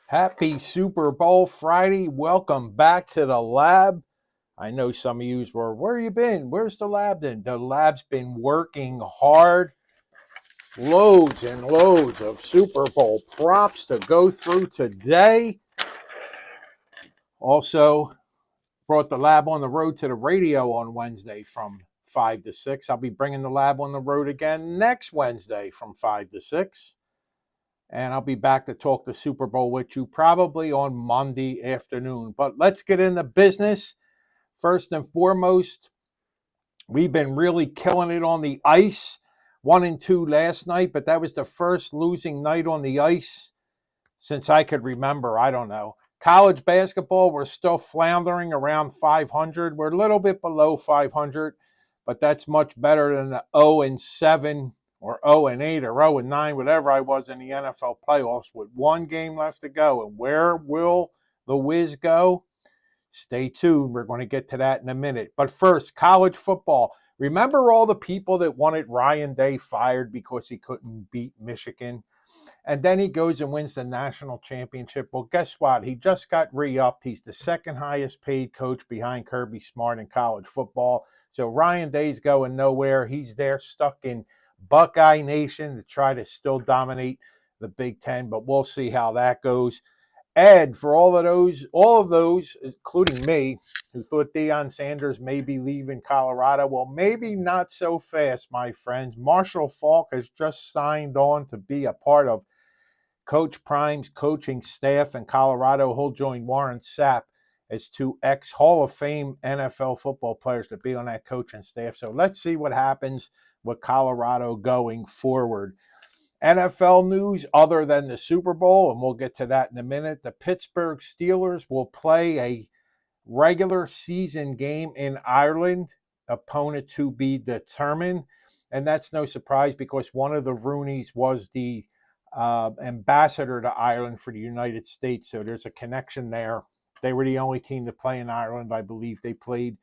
Happy Super Bowl Friday. Welcome back to the lab. I know some of you were, where you been? Where's the lab then? The lab's been working hard. Loads and loads of Super Bowl props to go through today. Also, brought the lab on the road to the radio on Wednesday from 5 to 6. I'll be bringing the lab on the road again next Wednesday from 5 to 6. And I'll be back to talk the Super Bowl with you probably on Monday afternoon. But let's get into business. First and foremost, we've been really killing it on the ice. 1-2 last night, but that was the first losing night on the ice since I could remember. I don't know. College basketball, we're still floundering around 500. We're a little bit below 500, but that's much better than the 0-7 or 0-8 or 0-9, whatever I was in the NFL playoffs with one game left to go. And where will the Wiz go? Stay tuned. We're going to get to that in a minute. But first, college football. Remember all the people that wanted Ryan Day fired because he couldn't beat Michigan? And then he goes and wins the national championship. Well, guess what? He just got re-upped. He's the second highest paid coach behind Kirby Smart in college football. So Ryan Day's going nowhere. He's there stuck in Buckeye Nation to try to still dominate the Big Ten, but we'll see how that goes. And for all of those, including me, who thought Deion Sanders may be leaving Colorado, well, maybe not so fast, my friends. Marshall Faulk has just signed on to be a part of Coach Prime's coaching staff in Colorado. He'll join Warren Sapp as two ex-Hall of Fame NFL football players to be on that coaching staff. So let's see what happens with Colorado going forward. NFL news other than the Super Bowl, and we'll get to that in a minute. The Pittsburgh Steelers will play a regular season game in Ireland, opponent to be determined. And that's no surprise because one of the Rooneys was the ambassador to Ireland for the United States. So there's a connection there. They were the only team to play in Ireland. I believe they played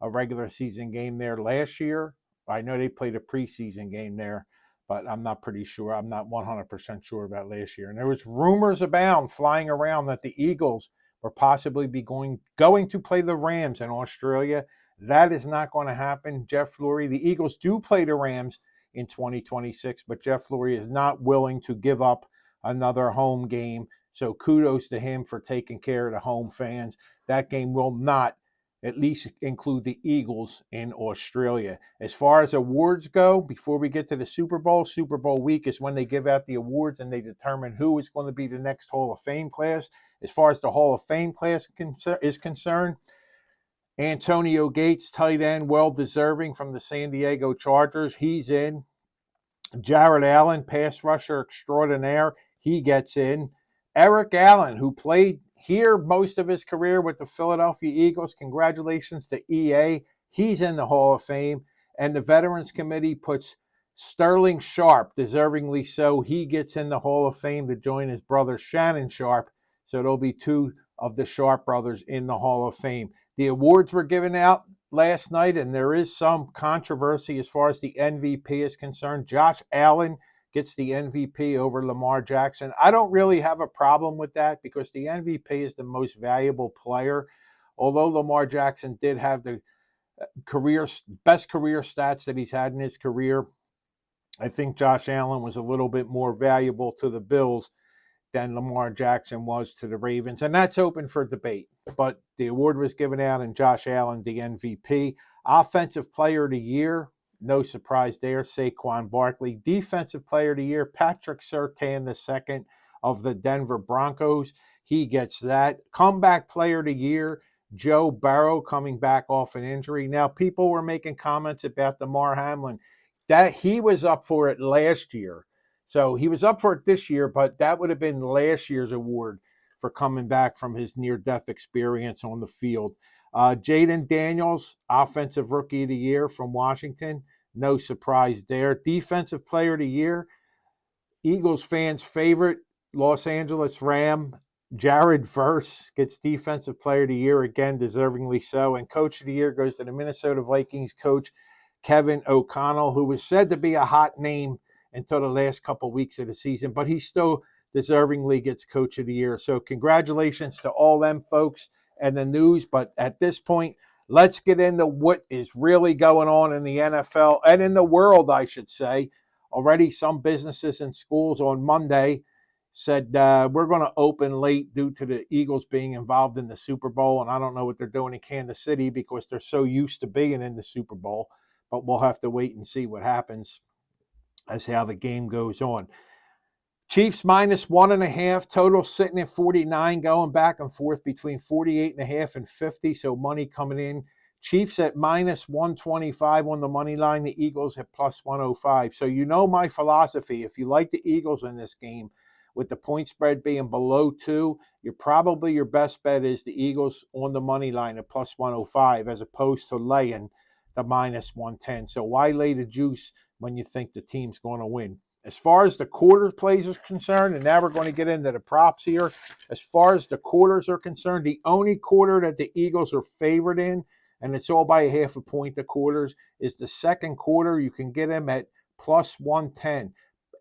a regular season game there last year. I know they played a preseason game there, but I'm not pretty sure. I'm not 100% sure about last year. And there was rumors abound flying around that the Eagles were possibly going to play the Rams in Australia. That is not going to happen. Jeff Lurie, the Eagles do play the Rams in 2026, but Jeff Lurie is not willing to give up another home game. So kudos to him for taking care of the home fans. That game will not at least include the Eagles in Australia. As far as awards go, before we get to the Super Bowl week is when they give out the awards and they determine who is going to be the next Hall of Fame class. As far as the Hall of Fame class is concerned, Antonio Gates, tight end, well-deserving from the San Diego Chargers. He's in. Jared Allen, pass rusher extraordinaire. He gets in. Eric Allen, who played here most of his career with the Philadelphia Eagles. Congratulations to EA. He's in the Hall of Fame. And the Veterans Committee puts Sterling Sharp, deservingly so. He gets in the Hall of Fame to join his brother Shannon Sharp. So there'll be two of the Sharp brothers in the Hall of Fame. The awards were given out last night, and there is some controversy as far as the MVP is concerned. Josh Allen gets the MVP over Lamar Jackson. I don't really have a problem with that because the MVP is the most valuable player. Although Lamar Jackson did have the best career stats that he's had in his career, I think Josh Allen was a little bit more valuable to the Bills than Lamar Jackson was to the Ravens. And that's open for debate. But the award was given out, and Josh Allen, the MVP. Offensive Player of the Year, no surprise there, Saquon Barkley. Defensive Player of the Year, Patrick Surtain II of the Denver Broncos. He gets that. Comeback Player of the Year, Joe Burrow coming back off an injury. Now, people were making comments about Damar Hamlin. That he was up for it last year. So he was up for it this year, but that would have been last year's award for coming back from his near-death experience on the field. Jaden Daniels, Offensive Rookie of the Year from Washington. No surprise there. Defensive Player of the Year, Eagles fans' favorite, Los Angeles Ram, Jared Verse gets Defensive Player of the Year, again, deservingly so. And Coach of the Year goes to the Minnesota Vikings coach, Kevin O'Connell, who was said to be a hot name until the last couple of weeks of the season, but he's still deservingly gets Coach of the Year. So congratulations to all them folks and the news. But at this point, let's get into what is really going on in the NFL and in the world, I should say. Already some businesses and schools on Monday said we're going to open late due to the Eagles being involved in the Super Bowl. And I don't know what they're doing in Kansas City because they're so used to being in the Super Bowl. But we'll have to wait and see what happens as how the game goes on. Chiefs minus 1.5, total sitting at 49, going back and forth between 48.5 and 50. So money coming in. Chiefs at minus 125 on the money line. The Eagles at plus 105. So you know my philosophy. If you like the Eagles in this game, with the point spread being below 2, your best bet is the Eagles on the money line at plus 105 as opposed to laying the minus 110. So why lay the juice when you think the team's going to win? As far as the quarter plays are concerned, and now we're going to get into the props here. As far as the quarters are concerned, the only quarter that the Eagles are favored in, and it's all by a half a point, the quarters, is the second quarter. You can get them at plus 110.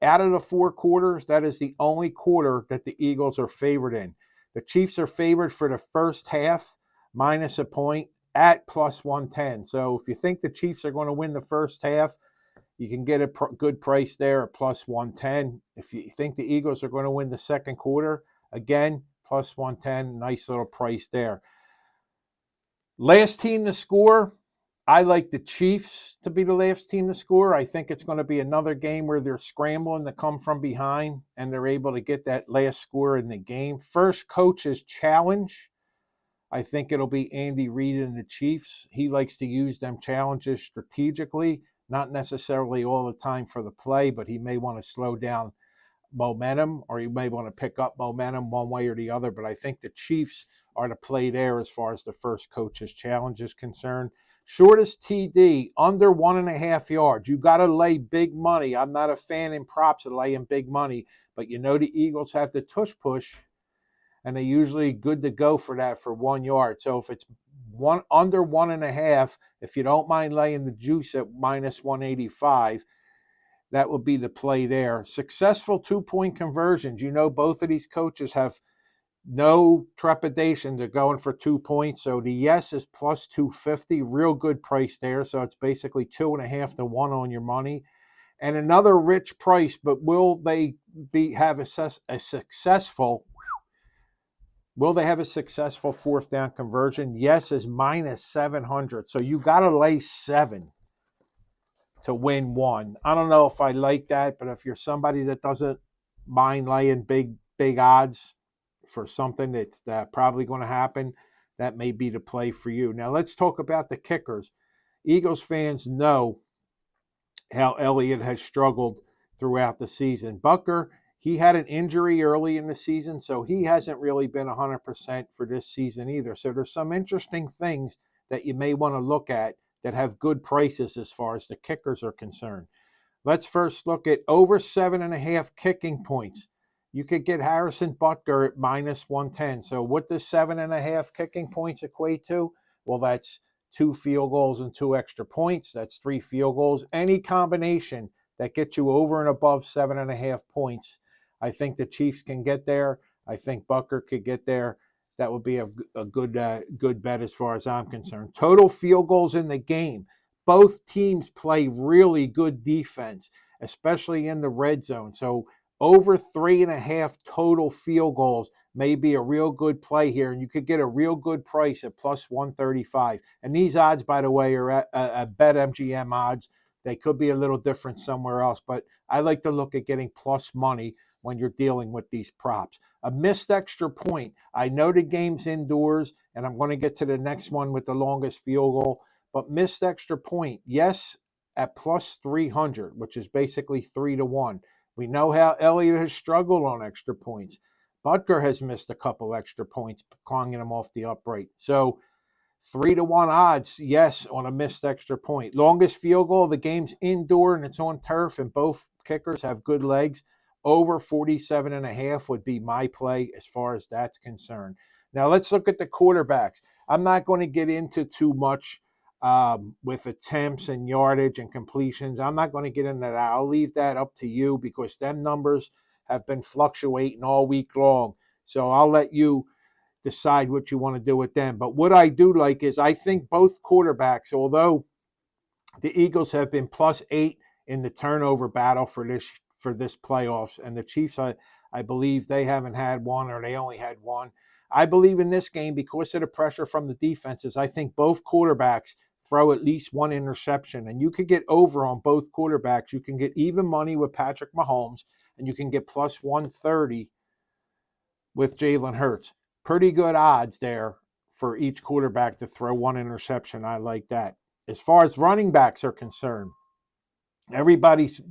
Out of the 4 quarters, that is the only quarter that the Eagles are favored in. The Chiefs are favored for the first half, minus a point, at plus 110. So if you think the Chiefs are going to win the first half, you can get a good price there at plus 110. If you think the Eagles are going to win the second quarter, again, plus 110, nice little price there. Last team to score, I like the Chiefs to be the last team to score. I think it's going to be another game where they're scrambling to come from behind and they're able to get that last score in the game. First coach's challenge, I think it'll be Andy Reid and the Chiefs. He likes to use them challenges strategically, not necessarily all the time for the play, but he may want to slow down momentum or he may want to pick up momentum one way or the other. But I think the Chiefs are to play there as far as the first coach's challenge is concerned. Shortest TD, under 1.5 yards. You got to lay big money. I'm not a fan in props of laying big money, but you know the Eagles have the tush push, and they're usually good to go for that for 1 yard. So if it's under 1.5, if you don't mind laying the juice at minus 185, that would be the play there. Successful 2-point conversions. You know both of these coaches have no trepidation. They're going for 2 points. So the yes is plus 250. Real good price there. So it's basically 2.5 to 1 on your money. And another rich price, but will they have a successful fourth down conversion? Yes is minus 700. So you got to lay 7 to win 1. I don't know if I like that, but if you're somebody that doesn't mind laying big odds for something that's probably going to happen, that may be the play for you. Now let's talk about the kickers. Eagles fans know how Elliott has struggled throughout the season. Butker, he had an injury early in the season, so he hasn't really been 100% for this season either. So there's some interesting things that you may want to look at that have good prices as far as the kickers are concerned. Let's first look at over 7.5 kicking points. You could get Harrison Butker at minus 110. So what does 7.5 kicking points equate to? Well, that's 2 field goals and 2 extra points. That's 3 field goals. Any combination that gets you over and above 7.5 points, I think the Chiefs can get there. I think Butker could get there. That would be a good bet as far as I'm concerned. Total field goals in the game. Both teams play really good defense, especially in the red zone. So over 3.5 total field goals may be a real good play here, and you could get a real good price at plus 135. And these odds, by the way, are at BetMGM odds. They could be a little different somewhere else, but I like to look at getting plus money when you're dealing with these props. A missed extra point. I know the game's indoors, and I'm going to get to the next one with the longest field goal, but missed extra point, yes, at plus 300, which is basically 3 to 1. We know how Elliott has struggled on extra points. Butker has missed a couple extra points, clanging them off the upright. So 3 to 1 odds, yes, on a missed extra point. Longest field goal, the game's indoor and it's on turf, and both kickers have good legs. Over 47.5 would be my play as far as that's concerned. Now let's look at the quarterbacks. I'm not going to get into too much with attempts and yardage and completions. I'm not going to get into that. I'll leave that up to you because them numbers have been fluctuating all week long. So I'll let you decide what you want to do with them. But what I do like is I think both quarterbacks, although the Eagles have been +8 in the turnover battle for this playoffs, and the Chiefs, I believe they haven't had one, or they only had one. I believe in this game because of the pressure from the defenses. I think both quarterbacks throw at least one interception, and you could get over on both quarterbacks. You can get even money with Patrick Mahomes, and you can get +130 with Jalen Hurts. Pretty good odds there for each quarterback to throw one interception. I like that. As far as running backs are concerned, everybody's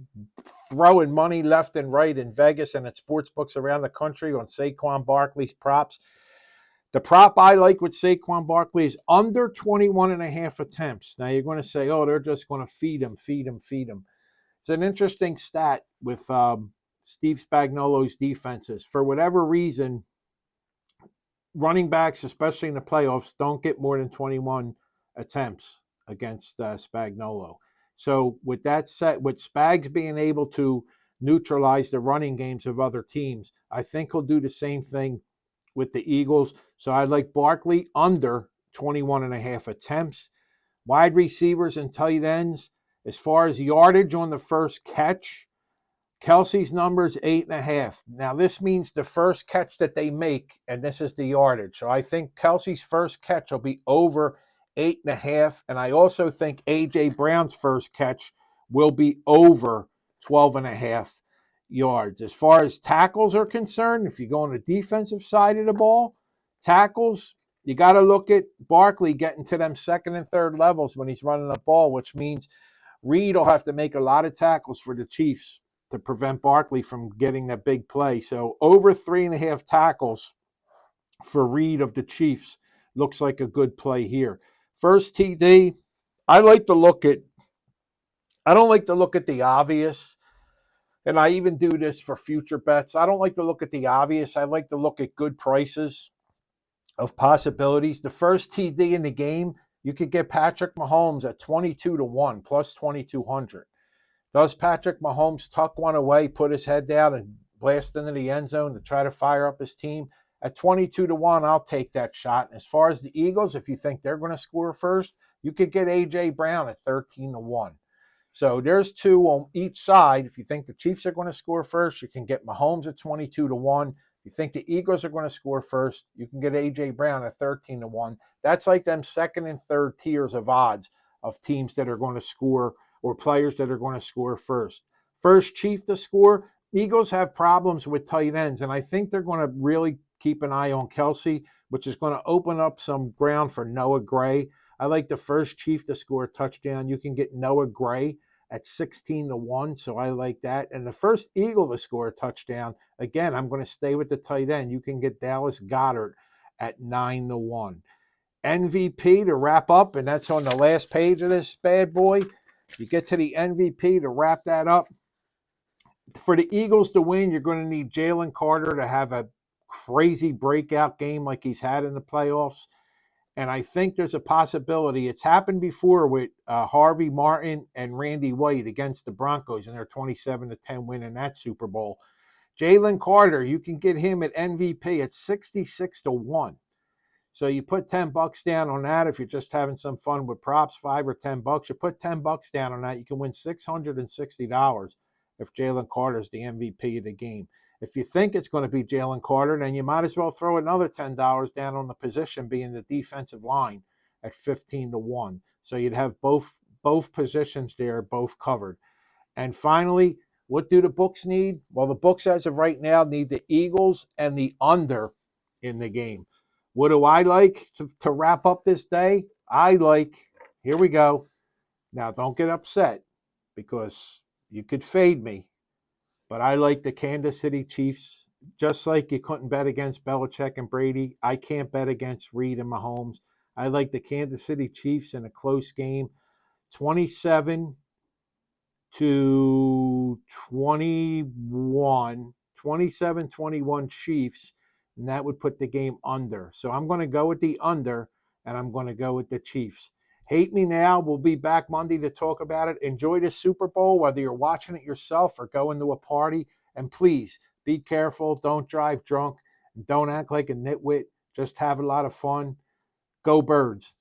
throwing money left and right in Vegas and at sports books around the country on Saquon Barkley's props. The prop I like with Saquon Barkley is under 21.5 attempts. Now you're going to say, oh, they're just going to feed him. It's an interesting stat with Steve Spagnuolo's defenses. For whatever reason, running backs, especially in the playoffs, don't get more than 21 attempts against Spagnuolo. So with that said, with Spags being able to neutralize the running games of other teams, I think he'll do the same thing with the Eagles. So I like Barkley under 21.5 attempts. Wide receivers and tight ends, as far as yardage on the first catch, Kelsey's number is 8.5. Now, this means the first catch that they make, and this is the yardage. So I think Kelsey's first catch will be over 8.5. And I also think A.J. Brown's first catch will be over 12.5 yards. As far as tackles are concerned, if you go on the defensive side of the ball, tackles, you got to look at Barkley getting to them second and third levels when he's running the ball, which means Reed will have to make a lot of tackles for the Chiefs to prevent Barkley from getting that big play. So over 3.5 tackles for Reed of the Chiefs looks like a good play here. First TD, I don't like to look at the obvious, and I even do this for future bets. I don't like to look at the obvious. I like to look at good prices of possibilities. The first TD in the game, you could get Patrick Mahomes at 22-1, plus 2,200. Does Patrick Mahomes tuck one away, put his head down, and blast into the end zone to try to fire up his team? At 22-1, I'll take that shot. And as far as the Eagles, if you think they're going to score first, you could get A.J. Brown at 13-1. So there's two on each side. If you think the Chiefs are going to score first, you can get Mahomes at 22-1. If you think the Eagles are going to score first, you can get A.J. Brown at 13-1. That's like them second and third tiers of odds of teams that are going to score or players that are going to score first. First Chief to score, Eagles have problems with tight ends, and I think they're going to really keep an eye on Kelsey, which is going to open up some ground for Noah Gray. I like the first Chief to score a touchdown. You can get Noah Gray at 16-1, so I like that. And the first Eagle to score a touchdown, again, I'm going to stay with the tight end. You can get Dallas Goedert at 9-1. MVP to wrap up, and that's on the last page of this bad boy. You get to the MVP to wrap that up. For the Eagles to win, you're going to need Jalen Carter to have a crazy breakout game like he's had in the playoffs. And I think there's a possibility. It's happened before with Harvey Martin and Randy White against the Broncos in their 27-10 win in that Super Bowl. Jalen Carter, you can get him at MVP at 66-1. So you put $10 down on that if you're just having some fun with props, $5 or $10. You put $10 down on that, you can win $660 if Jalen Carter's the MVP of the game. If you think it's going to be Jalen Carter, then you might as well throw another $10 down on the position being the defensive line at 15-1. So you'd have both positions there, both covered. And finally, what do the books need? Well, the books as of right now need the Eagles and the under in the game. What do I like to wrap up this day? Here we go. Now, don't get upset because you could fade me, but I like the Kansas City Chiefs. Just like you couldn't bet against Belichick and Brady, I can't bet against Reed and Mahomes. I like the Kansas City Chiefs in a close game, 27-21, 27-21 Chiefs, and that would put the game under. So I'm going to go with the under, and I'm going to go with the Chiefs. Hate me now. We'll be back Monday to talk about it. Enjoy the Super Bowl, whether you're watching it yourself or going to a party. And please, Be careful. Don't drive drunk. Don't act like a nitwit. Just have a lot of fun. Go Birds.